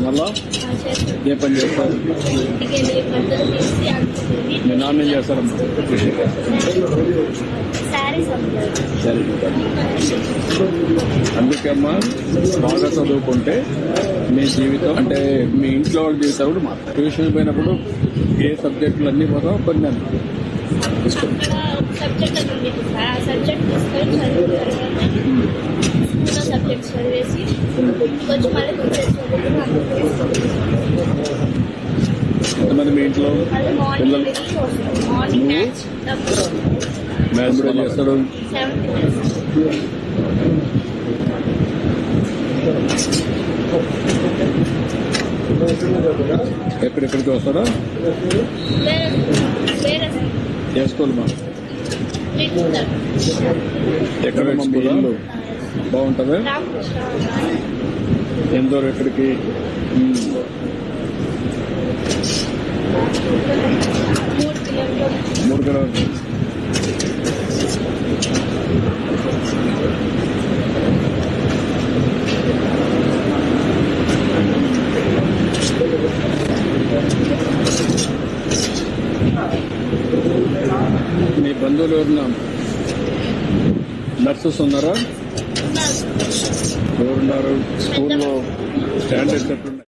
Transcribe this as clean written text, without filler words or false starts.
మళ్ళా ఏ పని చేస్తారు? మీ నాన్న ఏం చేస్తారమ్మా? సరే, అందుకే అమ్మా బాగా చదువుకుంటే మీ జీవితం అంటే మీ ఇంట్లో వాళ్ళ జీవితం కూడా మాత్రం. ట్యూషన్ పోయినప్పుడు ఏ సబ్జెక్టులు అన్నీ పోతావు కొన్ని సబ్జెక్ట్స్ చదివేసి కొంచెం మళ్ళీ ఎంతమంది మీ ఇంట్లో పిల్లలు? మ్యాథ్స్ కూడా చేస్తాడు. ఎక్కడెక్కడికి వస్తాడా? చేసుకోవాలమ్మా. ఎక్కడ ఇల్లు బాగుంటుంది? ఎందరూ ఎక్కడికి? 3 కిలోమీటర్లు. మీ బంధువులు ఎవరున్నా నర్సెస్ ఉన్నారా? ఎవరున్నారు? స్కూల్లో స్టాండర్డ్స్ ఎట్లున్నాయి?